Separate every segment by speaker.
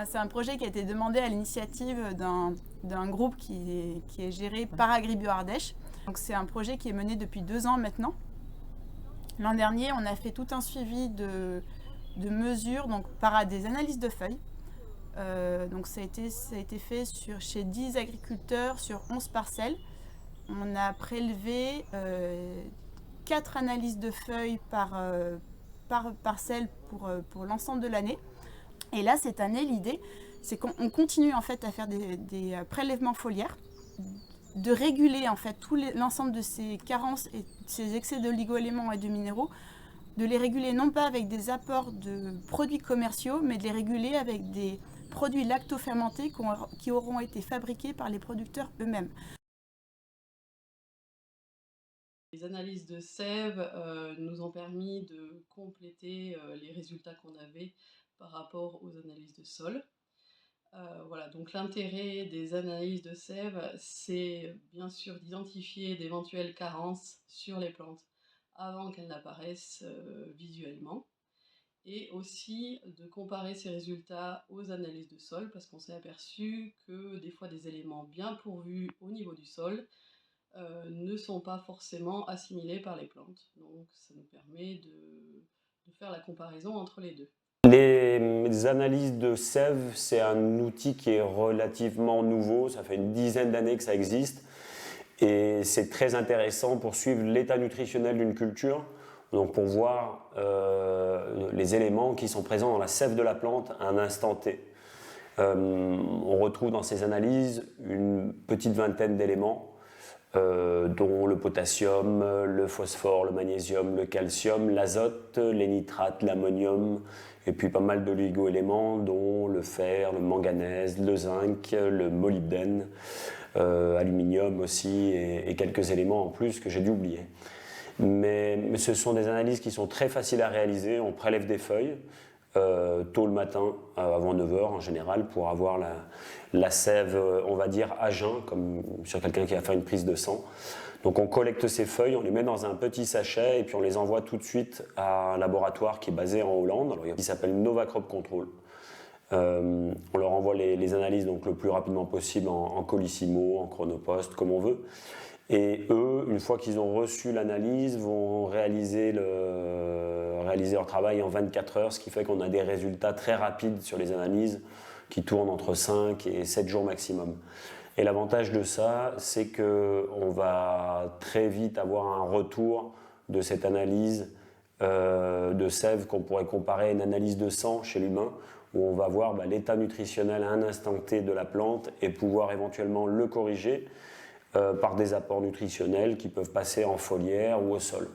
Speaker 1: C'est un projet qui a été demandé à l'initiative d'un groupe qui est géré par Agribio Ardèche. Donc c'est un projet qui est mené depuis 2 ans maintenant. L'an dernier, on a fait tout un suivi de mesures donc, par des analyses de feuilles. Donc ça a été fait chez 10 agriculteurs sur 11 parcelles. On a prélevé 4 analyses de feuilles par parcelle pour l'ensemble de l'année. Et là, cette année, l'idée, c'est qu'on continue en fait à faire des prélèvements foliaires, de réguler en fait l'ensemble de ces carences et ces excès d'oligo-éléments et de minéraux, de les réguler non pas avec des apports de produits commerciaux, mais de les réguler avec des produits lactofermentés qui auront été fabriqués par les producteurs eux-mêmes.
Speaker 2: Les analyses de sève nous ont permis de compléter les résultats qu'on avait par rapport aux analyses de sol. Voilà, donc l'intérêt des analyses de sève, c'est bien sûr d'identifier d'éventuelles carences sur les plantes avant qu'elles n'apparaissent visuellement, et aussi de comparer ces résultats aux analyses de sol, parce qu'on s'est aperçu que des fois des éléments bien pourvus au niveau du sol ne sont pas forcément assimilés par les plantes. Donc ça nous permet de faire la comparaison entre les deux.
Speaker 3: Les analyses de sève, c'est un outil qui est relativement nouveau, ça fait une dizaine d'années que ça existe, et c'est très intéressant pour suivre l'état nutritionnel d'une culture, donc pour voir les éléments qui sont présents dans la sève de la plante à un instant T. On retrouve dans ces analyses une petite vingtaine d'éléments, dont le potassium, le phosphore, le magnésium, le calcium, l'azote, les nitrates, l'ammonium, et puis pas mal d'oligo-éléments, dont le fer, le manganèse, le zinc, le molybdène, aluminium aussi, et quelques éléments en plus que j'ai dû oublier. Mais ce sont des analyses qui sont très faciles à réaliser. On prélève des feuilles tôt le matin, avant 9h en général, pour avoir la sève, on va dire, à jeun, comme sur quelqu'un qui va faire une prise de sang. Donc on collecte ces feuilles, on les met dans un petit sachet et puis on les envoie tout de suite à un laboratoire qui est basé en Hollande, alors, qui s'appelle Nova Crop Control. On leur envoie les analyses donc, le plus rapidement possible en Colissimo, en Chronopost, comme on veut. Et eux, une fois qu'ils ont reçu l'analyse, vont réaliser leur travail en 24 heures, ce qui fait qu'on a des résultats très rapides sur les analyses qui tournent entre 5 et 7 jours maximum. Et l'avantage de ça, c'est qu'on va très vite avoir un retour de cette analyse de sève qu'on pourrait comparer à une analyse de sang chez l'humain, où on va voir l'état nutritionnel à un instant T de la plante et pouvoir éventuellement le corriger par des apports nutritionnels qui peuvent passer en foliaire ou au sol.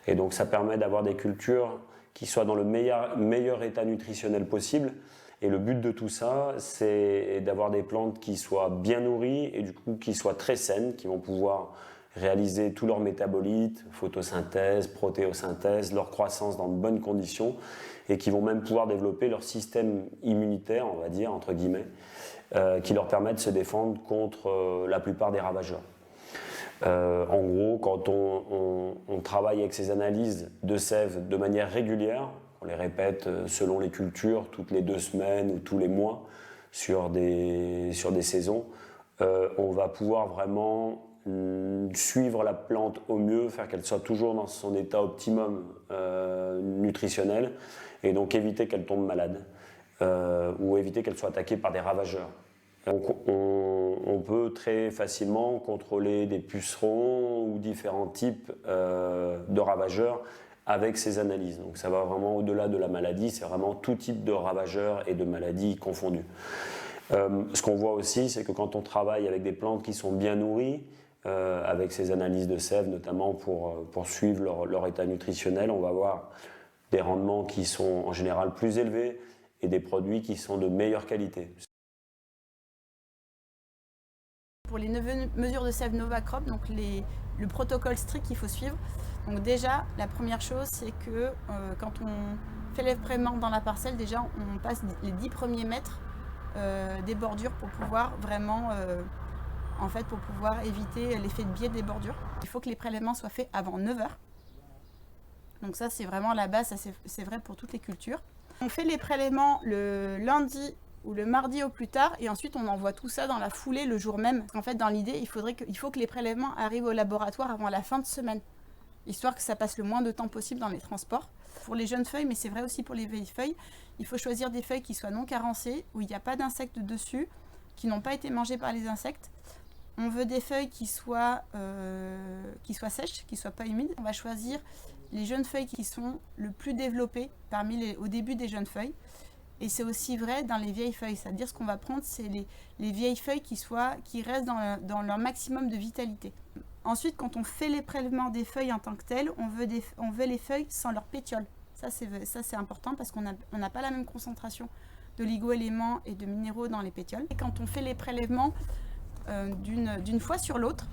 Speaker 3: Et donc ça permet d'avoir des cultures qui soient dans le meilleur état nutritionnel possible. Et le but de tout ça, c'est d'avoir des plantes qui soient bien nourries et du coup qui soient très saines, qui vont pouvoir réaliser tous leurs métabolites, photosynthèse, protéosynthèse, leur croissance dans de bonnes conditions et qui vont même pouvoir développer leur système immunitaire, on va dire, entre guillemets, qui leur permet de se défendre contre la plupart des ravageurs. En gros, quand on travaille avec ces analyses de sève de manière régulière, on les répète selon les cultures, toutes les 2 semaines ou tous les mois sur des saisons, on va pouvoir vraiment suivre la plante au mieux, faire qu'elle soit toujours dans son état optimum nutritionnel et donc éviter qu'elle tombe malade ou éviter qu'elle soit attaquée par des ravageurs. Donc on peut très facilement contrôler des pucerons ou différents types de ravageurs avec ces analyses. Donc ça va vraiment au-delà de la maladie, c'est vraiment tout type de ravageurs et de maladies confondues. Ce qu'on voit aussi, c'est que quand on travaille avec des plantes qui sont bien nourries, avec ces analyses de sève, notamment pour suivre leur état nutritionnel, on va avoir des rendements qui sont en général plus élevés et des produits qui sont de meilleure qualité.
Speaker 1: Pour les mesures de sève Nova Crop, donc le protocole strict qu'il faut suivre, donc déjà la première chose c'est que quand on fait les prélèvements dans la parcelle, déjà on passe les 10 premiers mètres des bordures pour pouvoir vraiment pour pouvoir éviter l'effet de biais des bordures. Il faut que les prélèvements soient faits avant 9h. Donc ça c'est vraiment la base, ça c'est vrai pour toutes les cultures. On fait les prélèvements le lundi ou le mardi au plus tard, et ensuite on envoie tout ça dans la foulée le jour même. Parce qu'en fait, dans l'idée, il faut que les prélèvements arrivent au laboratoire avant la fin de semaine, histoire que ça passe le moins de temps possible dans les transports. Pour les jeunes feuilles, mais c'est vrai aussi pour les vieilles feuilles, il faut choisir des feuilles qui soient non carencées, où il n'y a pas d'insectes dessus, qui n'ont pas été mangées par les insectes. On veut des feuilles qui soient sèches, qui ne soient pas humides. On va choisir les jeunes feuilles qui sont le plus développées au début des jeunes feuilles. Et c'est aussi vrai dans les vieilles feuilles. C'est-à-dire ce qu'on va prendre, c'est les vieilles feuilles qui restent dans leur maximum de vitalité. Ensuite, quand on fait les prélèvements des feuilles en tant que telles, on veut les feuilles sans leur pétiole. Ça, c'est important parce qu'on n'a pas la même concentration d'oligo-éléments et de minéraux dans les pétioles. Et quand on fait les prélèvements d'une fois sur l'autre,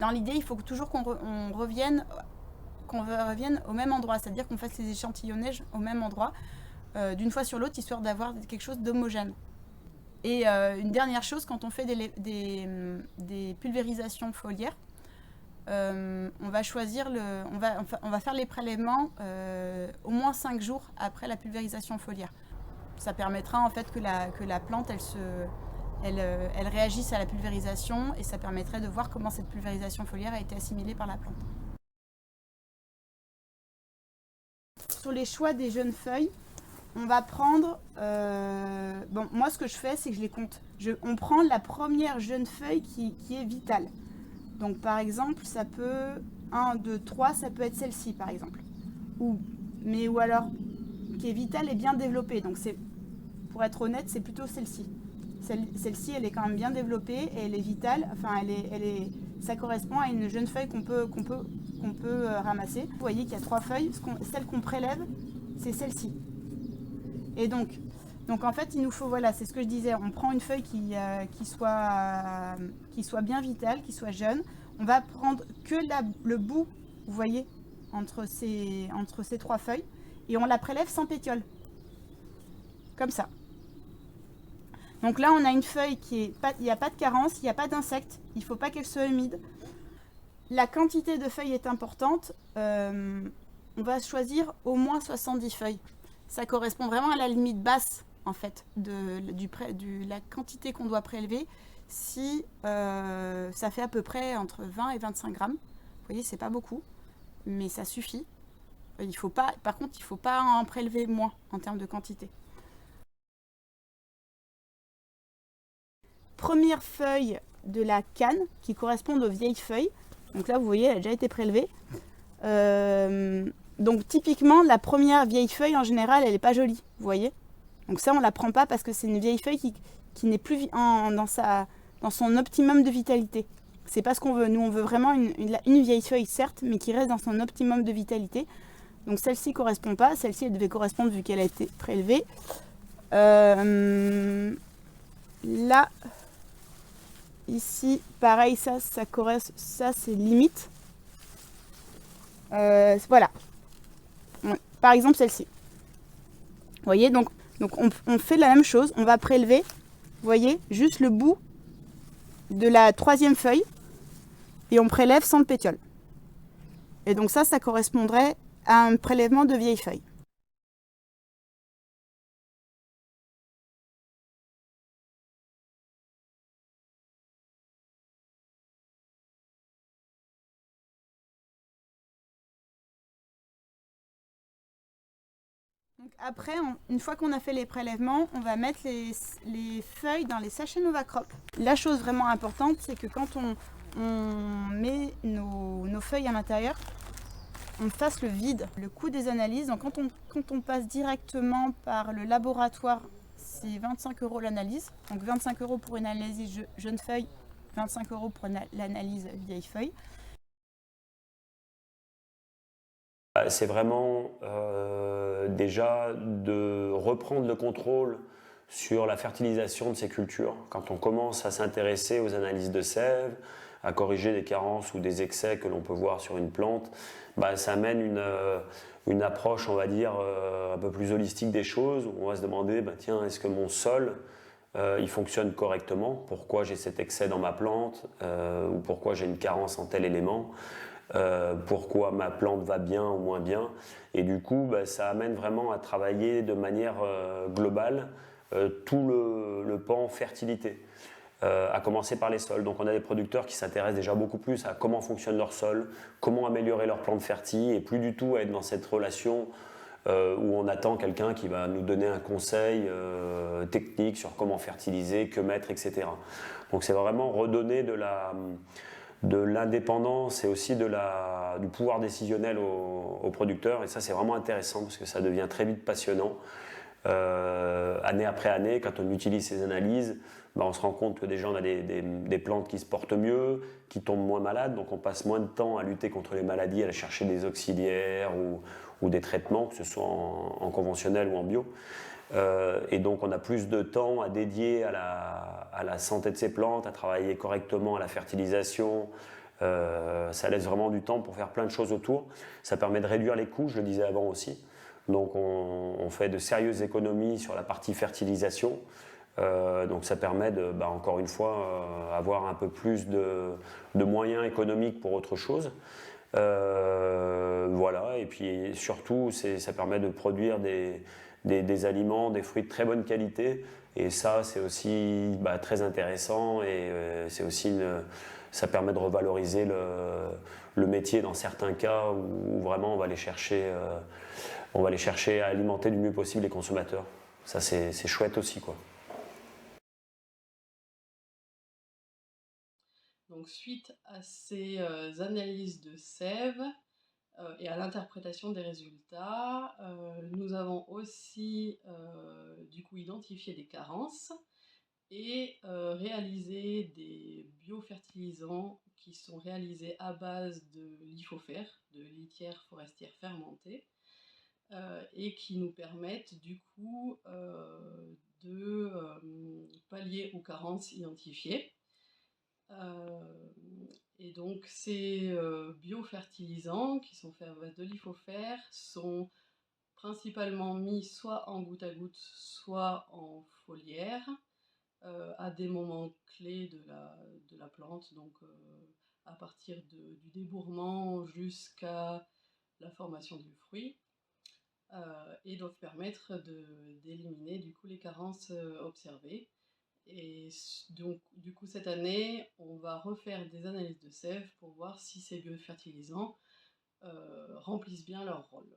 Speaker 1: dans l'idée, il faut toujours qu'on revienne au même endroit, c'est-à-dire qu'on fasse les échantillonnages au même endroit, d'une fois sur l'autre, histoire d'avoir quelque chose d'homogène. Et une dernière chose, quand on fait des pulvérisations foliaires, on va faire les prélèvements au moins 5 jours après la pulvérisation foliaire. Ça permettra en fait que la plante elle réagisse à la pulvérisation, et ça permettrait de voir comment cette pulvérisation foliaire a été assimilée par la plante. Sur les choix des jeunes feuilles, on va prendre... moi ce que je fais, c'est que je les compte. On prend la première jeune feuille qui est vitale. Donc par exemple, ça peut... 1, 2, 3, ça peut être celle-ci par exemple. Ou alors, qui est vitale et bien développée. Donc pour être honnête, c'est plutôt celle-ci. Celle-ci, elle est quand même bien développée et elle est vitale. Enfin, ça correspond à une jeune feuille qu'on peut ramasser. Vous voyez qu'il y a 3 feuilles. Celle qu'on prélève, c'est celle-ci. Et donc en fait, il nous faut, voilà, c'est ce que je disais, on prend une feuille qui soit bien vitale, qui soit jeune. On va prendre que le bout, vous voyez, entre ces 3 feuilles, et on la prélève sans pétiole. Comme ça. Donc là, on a une feuille il n'y a pas de carence, il n'y a pas d'insectes, il ne faut pas qu'elle soit humide. La quantité de feuilles est importante. On va choisir au moins 70 feuilles. Ça correspond vraiment à la limite basse, en fait, de la quantité qu'on doit prélever. Si ça fait à peu près entre 20 et 25 grammes. Vous voyez, c'est pas beaucoup, mais ça suffit. Par contre, il ne faut pas en prélever moins en termes de quantité. Première feuille de la canne qui correspond aux vieilles feuilles. Donc là, vous voyez, elle a déjà été prélevée. Donc typiquement, la première vieille feuille, en général, elle n'est pas jolie, vous voyez. Donc ça, on ne la prend pas parce que c'est une vieille feuille qui n'est plus dans son optimum de vitalité. C'est pas ce qu'on veut. Nous, on veut vraiment une vieille feuille, certes, mais qui reste dans son optimum de vitalité. Donc celle-ci ne correspond pas. Celle-ci, elle devait correspondre vu qu'elle a été prélevée. Là, ici, pareil, ça c'est limite. Voilà. Par exemple, celle-ci. Vous voyez, donc on fait la même chose. On va prélever, vous voyez, juste le bout de la 3e feuille et on prélève sans le pétiole. Et donc ça correspondrait à un prélèvement de vieille feuille. Donc après, une fois qu'on a fait les prélèvements, on va mettre les feuilles dans les sachets Novacrop. La chose vraiment importante, c'est que quand on met nos feuilles à l'intérieur, on fasse le vide, le coût des analyses. Donc quand on passe directement par le laboratoire, c'est 25 € l'analyse. Donc 25 € pour une analyse jeune feuille, 25 € pour l'analyse vieille feuille.
Speaker 3: C'est vraiment déjà de reprendre le contrôle sur la fertilisation de ces cultures. Quand on commence à s'intéresser aux analyses de sève, à corriger des carences ou des excès que l'on peut voir sur une plante, ça amène une approche, on va dire, un peu plus holistique des choses, où on va se demander, tiens, est-ce que mon sol, il fonctionne correctement? Pourquoi j'ai cet excès dans ma plante? Ou pourquoi j'ai une carence en tel élément? Pourquoi ma plante va bien ou moins bien, et du coup ça amène vraiment à travailler de manière globale tout le pan fertilité, à commencer par les sols. Donc on a des producteurs qui s'intéressent déjà beaucoup plus à comment fonctionne leur sol, comment améliorer leur plante fertile, et plus du tout à être dans cette relation où on attend quelqu'un qui va nous donner un conseil technique sur comment fertiliser, que mettre, etc. Donc c'est vraiment redonner de l'indépendance et aussi du pouvoir décisionnel aux producteurs, et ça c'est vraiment intéressant parce que ça devient très vite passionnant. Année après année, quand on utilise ces analyses, on se rend compte que déjà on a des plantes qui se portent mieux, qui tombent moins malades, donc on passe moins de temps à lutter contre les maladies, à aller chercher des auxiliaires ou des traitements, que ce soit en conventionnel ou en bio. Et donc on a plus de temps à dédier à la santé de ces plantes, à travailler correctement à la fertilisation. Ça laisse vraiment du temps pour faire plein de choses autour. Ça permet de réduire les coûts, je le disais avant aussi. Donc on fait de sérieuses économies sur la partie fertilisation. Donc ça permet de, encore une fois, avoir un peu plus de moyens économiques pour autre chose. Voilà, et puis surtout ça permet de produire des aliments, des fruits de très bonne qualité, et ça c'est aussi très intéressant, et ça permet de revaloriser le métier dans certains cas où vraiment on va aller chercher à alimenter du mieux possible les consommateurs. Ça c'est chouette aussi, quoi.
Speaker 2: Donc suite à ces analyses de sève et à l'interprétation des résultats, nous avons aussi du coup identifié des carences et réalisé des biofertilisants qui sont réalisés à base de lithopher, de litière forestière fermentée, et qui nous permettent du coup de pallier aux carences identifiées. Et donc ces biofertilisants qui sont faits à base de lithopher sont principalement mis soit en goutte à goutte, soit en foliaire, à des moments clés de la plante, donc à partir du débourrement jusqu'à la formation du fruit, et doivent permettre d'éliminer du coup les carences observées. Et donc, du coup, cette année, on va refaire des analyses de sève pour voir si ces biofertilisants remplissent bien leur rôle.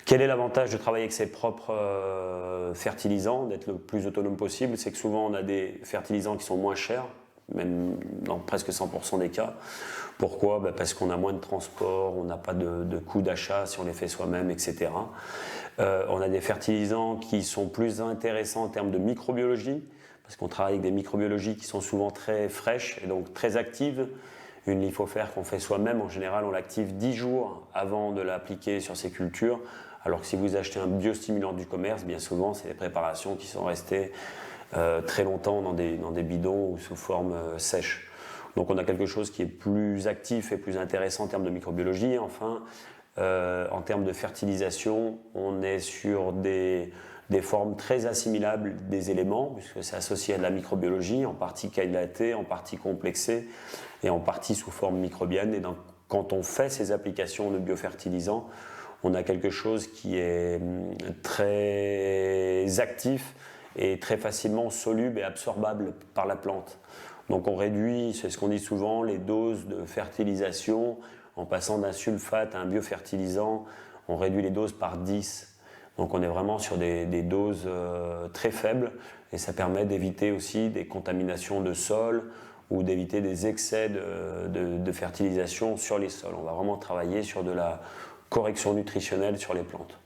Speaker 3: Quel est l'avantage de travailler avec ses propres fertilisants, d'être le plus autonome possible? C'est que souvent on a des fertilisants qui sont moins chers, même dans presque 100% des cas. Pourquoi? Parce qu'on a moins de transport, on n'a pas de coût d'achat si on les fait soi-même, etc. On a des fertilisants qui sont plus intéressants en termes de microbiologie, parce qu'on travaille avec des microbiologies qui sont souvent très fraîches et donc très actives. Une lithopher qu'on fait soi-même, en général, on l'active 10 jours avant de l'appliquer sur ces cultures, alors que si vous achetez un biostimulant du commerce, bien souvent, c'est des préparations qui sont restées très longtemps dans des bidons ou sous forme sèche. Donc on a quelque chose qui est plus actif et plus intéressant en termes de microbiologie. Et enfin, en termes de fertilisation, on est sur des formes très assimilables des éléments, puisque c'est associé à de la microbiologie, en partie cailatée, en partie complexée et en partie sous forme microbienne. Et donc, quand on fait ces applications de biofertilisants, on a quelque chose qui est très actif et très facilement soluble et absorbable par la plante. Donc on réduit, c'est ce qu'on dit souvent, les doses de fertilisation en passant d'un sulfate à un biofertilisant, on réduit les doses par 10. Donc on est vraiment sur des doses très faibles, et ça permet d'éviter aussi des contaminations de sol ou d'éviter des excès de fertilisation sur les sols. On va vraiment travailler sur de la correction nutritionnelle sur les plantes.